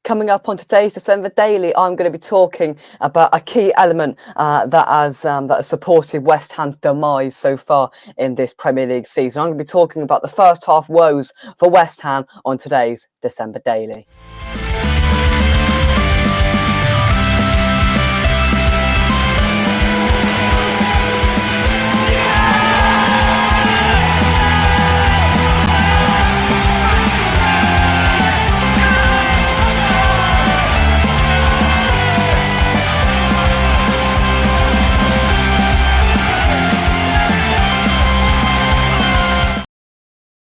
Coming up on today's December Daily, I'm going to be talking about a key element that has supported West Ham's demise so far in this Premier League season. I'm going to be talking about the first half woes for West Ham on today's December Daily.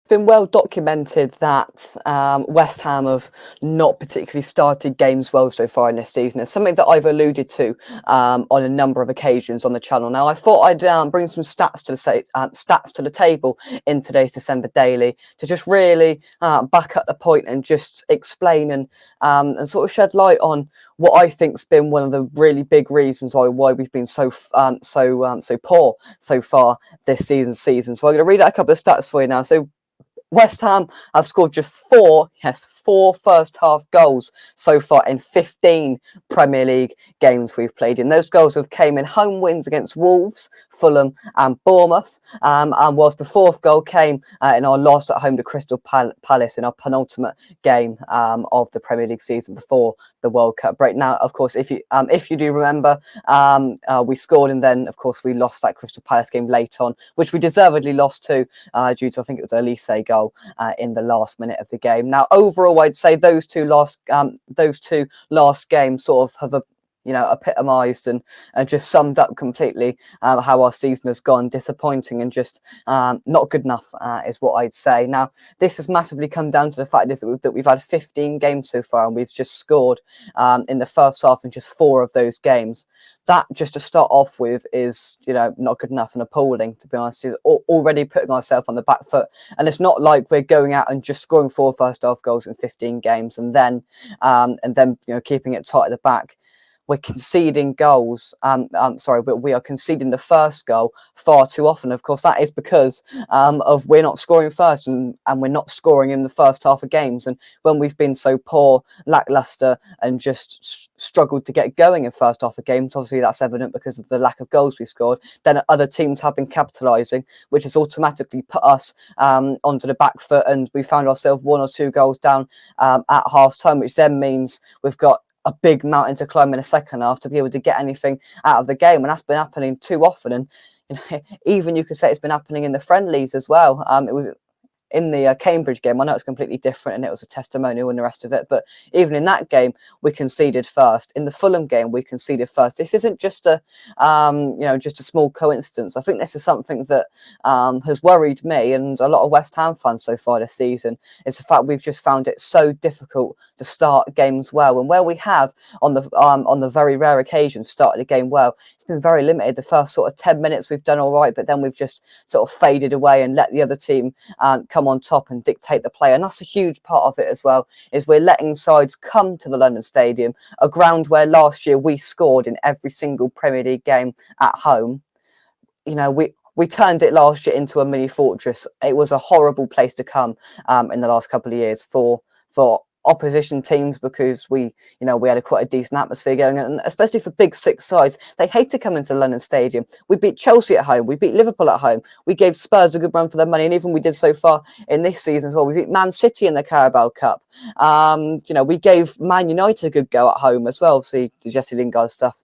Been well documented that West Ham have not particularly started games well so far in this season. It's something that I've alluded to on a number of occasions on the channel. Now, I thought I'd bring some stats to the table in today's December Daily to just really back up the point and just explain and sort of shed light on what I think's been one of the really big reasons why we've been so poor so far this season. So I'm going to read out a couple of stats for you now. So West Ham have scored just four first half goals so far in 15 Premier League games we've played in. Those goals have came in home wins against Wolves, Fulham and Bournemouth, and whilst the fourth goal came in our loss at home to Crystal Palace in our penultimate game of the Premier League season before the World Cup break. Now, of course, if you do remember, we scored and then, of course, we lost that Crystal Palace game late on, which we deservedly lost to due to, I think it was a Elise goal in the last minute of the game. Now, overall, I'd say those two last games sort of have epitomised and just summed up completely how our season has gone. Disappointing and just not good enough is what I'd say. Now, this has massively come down to the fact that we've had 15 games so far and we've just scored in the first half in just 4 of those games. That, just to start off with, is not good enough and appalling, to be honest. Is already putting ourselves on the back foot, and it's not like we're going out and just scoring 4 first half goals in 15 games and then keeping it tight at the back. We're conceding goals. But we are conceding the first goal far too often. Of course, that is because of we're not scoring first and we're not scoring in the first half of games. And when we've been so poor, lackluster, and just struggled to get going in first half of games, obviously that's evident because of the lack of goals we've scored. Then other teams have been capitalising, which has automatically put us onto the back foot, and we found ourselves 1 or 2 goals down at half time, which then means we've got a big mountain to climb in a second half to be able to get anything out of the game, and that's been happening too often. And even you could say it's been happening in the friendlies as well. It was in the Cambridge game. I know it's completely different and it was a testimonial and the rest of it, but even in that game we conceded first. In the Fulham game we conceded first. This isn't just a small coincidence. I think this is something that has worried me and a lot of West Ham fans so far this season. It's the fact we've just found it so difficult to start games well, and where we have on the very rare occasion started a game well, it's been very limited. The first sort of 10 minutes we've done all right, but then we've just sort of faded away and let the other team come on top and dictate the play. And that's a huge part of it as well, is we're letting sides come to the London Stadium, a ground where last year we scored in every single Premier League game at home. We turned it last year into a mini fortress. It was a horrible place to come in the last couple of years for opposition teams, because we had quite a decent atmosphere going, and especially for big 6 sides, they hate to come into the London Stadium. We beat Chelsea at home, we beat Liverpool at home, we gave Spurs a good run for their money, and even we did so far in this season as well. We beat Man City in the Carabao Cup. We gave Man United a good go at home as well. See the Jesse Lingard stuff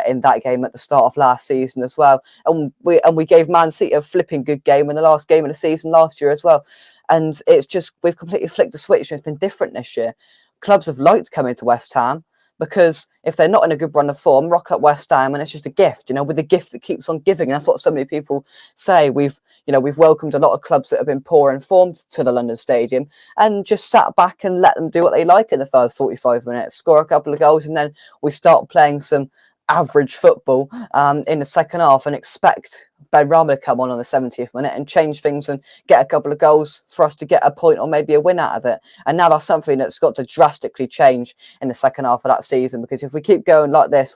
in that game at the start of last season as well, and we gave Man City a flipping good game in the last game of the season last year as well. And it's just, we've completely flicked the switch and it's been different this year. Clubs have liked coming to West Ham because if they're not in a good run of form, rock up West Ham and it's just a gift, with a gift that keeps on giving. And that's what so many people say. We've welcomed a lot of clubs that have been poor in form to the London Stadium and just sat back and let them do what they like in the first 45 minutes, score a couple of goals, and then we start playing some average football in the second half and expect Benrahma to come on the 70th minute and change things and get a couple of goals for us to get a point or maybe a win out of it. And now that's something that's got to drastically change in the second half of that season, because if we keep going like this,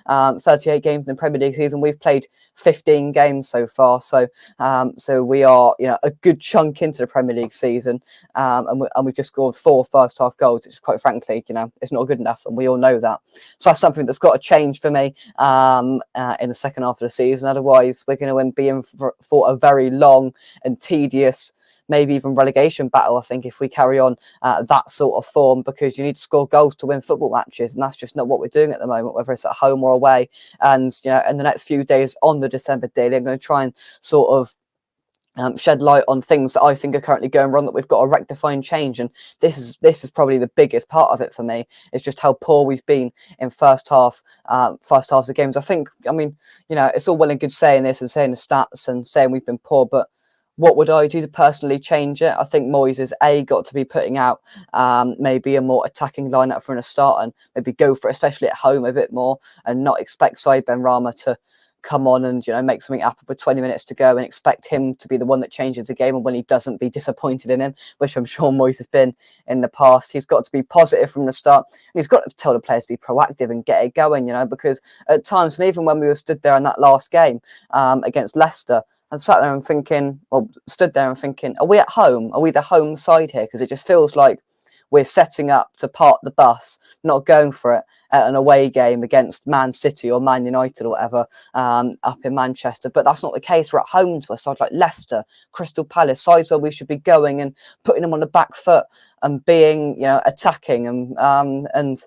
38 games in the Premier League season, we've played 15 games so far. So we are, a good chunk into the Premier League season, and we've just scored 4 first half goals, which is quite frankly, it's not good enough, and we all know that. So that's something that's got to change for me in the second half of the season. Otherwise, we're going to be in for a very long and tedious, maybe even relegation battle, I think, if we carry on that sort of form, because you need to score goals to win football matches, and that's just not what we're doing at the moment, whether it's at home or away. And in the next few days on the December daily, I'm going to try and sort of shed light on things that I think are currently going wrong that we've got to rectify and change. And this is probably the biggest part of it for me, is just how poor we've been in first halves of games. I mean, it's all well and good saying this and saying the stats and saying we've been poor, but what would I do to personally change it? I think Moyes has got to be putting out maybe a more attacking lineup from the start, and maybe go for it, especially at home, a bit more, and not expect Said Benrahma to come on and make something happen with 20 minutes to go and expect him to be the one that changes the game, and when he doesn't, be disappointed in him, which I'm sure Moyes has been in the past. He's got to be positive from the start, and he's got to tell the players to be proactive and get it going, because at times, and even when we were stood there in that last game against Leicester, I stood there and thinking, are we at home? Are we the home side here? Because it just feels like we're setting up to park the bus, not going for it at an away game against Man City or Man United or whatever up in Manchester. But that's not the case. We're at home to a side like Leicester, Crystal Palace, sides where we should be going and putting them on the back foot and being, attacking and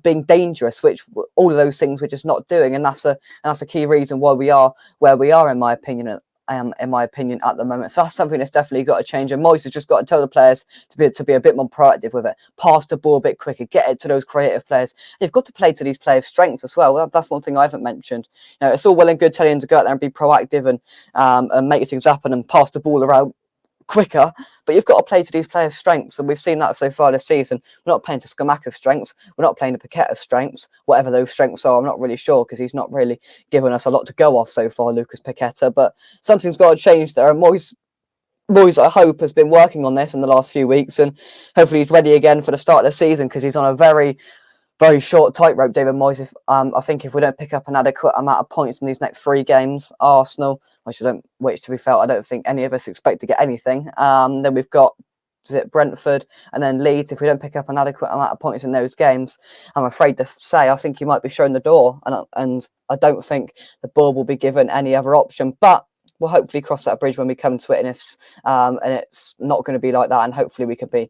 being dangerous, which all of those things we're just not doing. And that's a key reason why we are where we are, in my opinion, at the moment. So that's something that's definitely got to change. And Moyes has just got to tell the players to be a bit more proactive with it, pass the ball a bit quicker, get it to those creative players. They've got to play to these players' strengths as well. That's one thing I haven't mentioned. It's all well and good telling them to go out there and be proactive and make things happen and pass the ball around quicker, but you've got to play to these players' strengths, and we've seen that so far this season. We're not playing to Scamacca's strengths, we're not playing to Paqueta's strengths, whatever those strengths are. I'm not really sure, because he's not really given us a lot to go off so far, Lucas Paqueta, but something's got to change there. And Moyes, I hope, has been working on this in the last few weeks, and hopefully he's ready again for the start of the season, because he's on a very short tightrope, David Moyes. I think if we don't pick up an adequate amount of points in these next 3 games, Arsenal, which to be fair, I don't think any of us expect to get anything. Then we've got Brentford and then Leeds. If we don't pick up an adequate amount of points in those games, I'm afraid to say I think he might be shown the door, and I don't think the ball will be given any other option. But we'll hopefully cross that bridge when we come to it, and it's not going to be like that, and hopefully we can be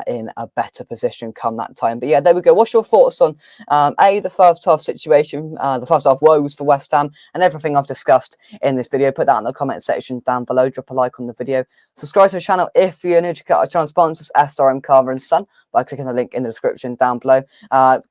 in a better position come that time. But yeah, there we go. What's your thoughts on the first half situation, the first half woes for West Ham, and everything I've discussed in this video? Put that in the comment section down below. Drop a like on the video. Subscribe to the channel if you're new to cut our channel sponsors, SRM Carver and Son, by clicking the link in the description down below.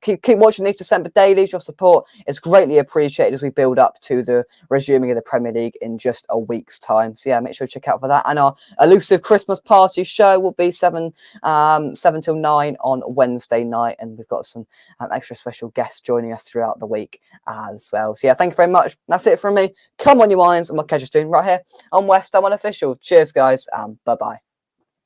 Keep watching these December dailies. Your support is greatly appreciated as we build up to the resuming of the Premier League in just a week's time. So yeah, make sure to check out for that. And our elusive Christmas party show will be 7 till 9 on Wednesday night, and we've got some extra special guests joining us throughout the week as well. So yeah, thank you very much. That's it from me. Come on, you Irons, and we'll catch you soon right here on West Ham Unofficial. Cheers, guys, and bye bye.